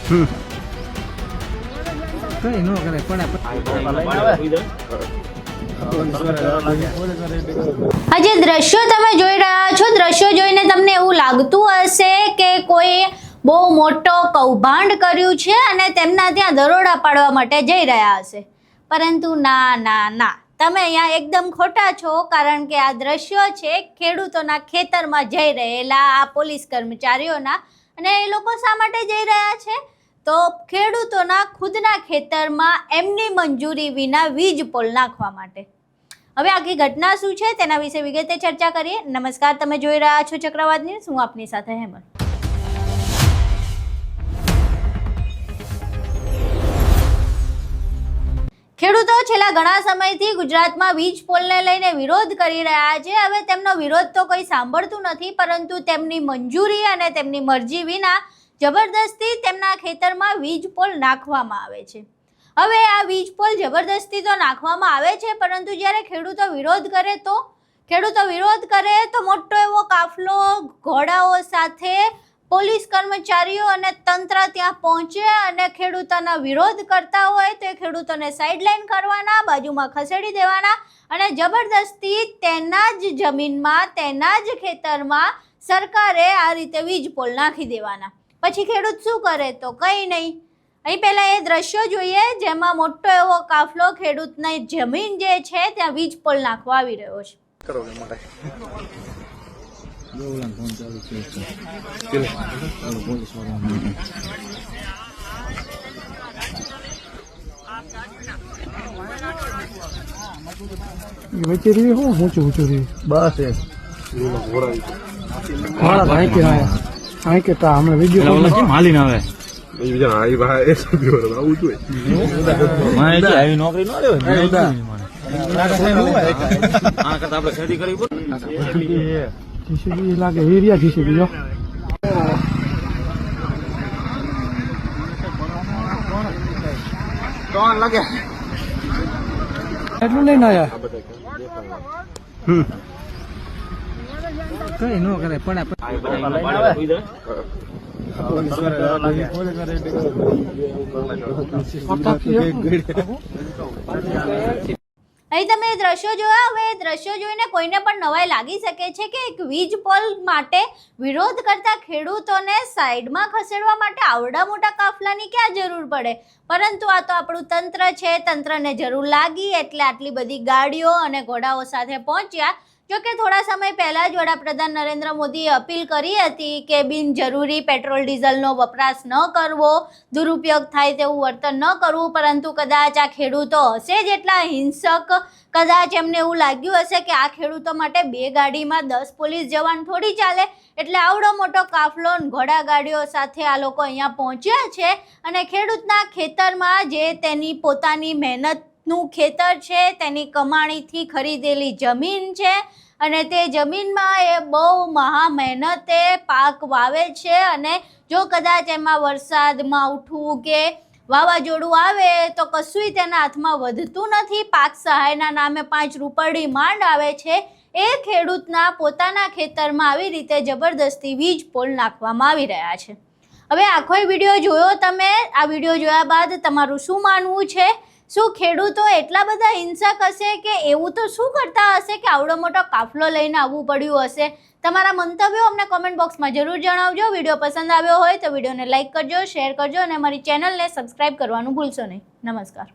કઈ ન કરે પણ આજે દ્રશ્યો તમે જોઈ રહ્યા છો, દ્રશ્યો જોઈને તમને એવું લાગતું હશે કે કોઈ બહુ મોટો કૌભાંડ કર્યું છે અને તેમના ત્યાં દરોડા પાડવા માટે જઈ રહ્યા હશે, પરંતુ ના ના ના, તમે અહીંયા એકદમ ખોટા છો. કારણ કે આ દ્રશ્યો છે ખેડૂતોના ખેતરમાં જઈ રહેલા આ પોલીસ કર્મચારીઓના. અને એ લોકો શા માટે જઈ રહ્યા છે? તો ખેડૂતોના ખુદના ખેતરમાં એમની મંજૂરી વિના વીજ પોલ નાખવા માટે. હવે આખી ઘટના શું છે તેના વિશે વિગતે ચર્ચા કરીએ. નમસ્કાર, તમે જોઈ રહ્યા છો ચક્રવાત ન્યૂઝ. હું આપની સાથે હેમંત. ખેડૂતો છેલ્લા ઘણા સમયથી ગુજરાતમાં વીજ પોલને લઈને વિરોધ કરી રહ્યા છે. હવે તેમનો વિરોધ તો કોઈ સાંભળતું નથી, પરંતુ તેમની મંજૂરી અને તેમની મરજી વિના જબરદસ્તી તેમના ખેતરમાં વીજ પોલ નાખવામાં આવે છે. હવે આ વીજ પોલ જબરદસ્તી તો નાખવામાં આવે છે, પરંતુ જ્યારે ખેડૂતો વિરોધ કરે તો મોટો એવો કાફલો ઘોડાઓ સાથે પોલીસ કર્મચારીઓ અને તંત્ર ત્યાં પહોંચે અને ખેડૂતોના વિરોધ કરતા હોય તો એ ખેડૂતોને સાઇડલાઇન કરવાના, બાજુમાં ખસેડી દેવાના અને જબરદસ્તી તેના જ જમીનમાં, તેના જ ખેતરમાં સરકારે આ રીતે વીજ પોલ નાખી દેવાના. પછી ખેડૂત શું કરે? તો કંઈ નહીં. અહીં પહેલાં એ દ્રશ્યો જોઈએ જેમાં મોટો એવો કાફલો ખેડૂતની જમીન જે છે ત્યાં વીજ પોલ નાખવા આવી રહ્યો છે. લાગે એરિયા જીસીબી જો લાગે એટલું લઈને આયા. કઈ ન કરે પણ અહીં તમે એ દ્રશ્યો જોયા. હવે એ દ્રશ્યો જોઈને કોઈને પણ નવાઈ લાગી શકે છે કે એક વીજ પોલ માટે વિરોધ કરતા ખેડૂતોને સાઈડમાં ખસેડવા માટે આવડા મોટા કાફલાની ક્યાં જરૂર પડે? પરંતુ આ તો આપણું તંત્ર છે, તંત્રને જરૂર લાગી એટલે આટલી બધી ગાડીઓ અને ઘોડાઓ સાથે પહોંચ્યા. જોકે થોડા સમય પહેલાં જ વડાપ્રધાન નરેન્દ્ર મોદીએ અપીલ કરી હતી કે બિનજરૂરી પેટ્રોલ ડીઝલનો વપરાશ ન કરવો, દુરુપયોગ થાય તેવું વર્તન ન કરવું. પરંતુ કદાચ આ ખેડૂતો હશે જેટલા હિંસક, કદાચ એમને એવું લાગ્યું હશે કે આ ખેડૂતો માટે 2 ગાડીમાં 10 પોલીસ જવાન થોડી ચાલે, એટલે આવડો મોટો કાફલો ઘોડા ગાડીઓ સાથે આ લોકો અહીંયા પહોંચ્યા છે અને ખેડૂતના ખેતરમાં જે તેની પોતાની મહેનતનું ખેતર છે, તેની કમાણીથી ખરીદેલી જમીન છે અને તે જમીનમાં એ બહુ મહા મહેનતે પાક વાવે છે. અને જો કદાચ એમાં વરસાદમાં ઉઠવું કે વાવાઝોડું આવે તો કશુંય તેના હાથમાં વધતું નથી. પાક સહાયના નામે 5 રૂપિયા માંડ આવે છે. એ ખેડૂતના પોતાના ખેતરમાં આવી રીતે જબરદસ્તી વીજ પોલ નાખવામાં આવી રહ્યા છે. હવે આખો વિડીયો જોયો તમે. આ વિડીયો જોયા બાદ તમારું શું માનવું છે? શું ખેડૂતો એટલા બધા હિંસક હશે કે એવું તો શું કરતા હશે કે આવડો મોટો કાફલો લઈને આવવું પડ્યું હશે? તમારા મંતવ્યો અમને કોમેન્ટ બોક્સમાં જરૂર જણાવજો. વિડીયો પસંદ આવ્યો હોય તો વિડીયોને લાઇક કરજો, શેર કરજો અને અમારી ચેનલને સબસ્ક્રાઈબ કરવાનું ભૂલશો નહીં. નમસ્કાર.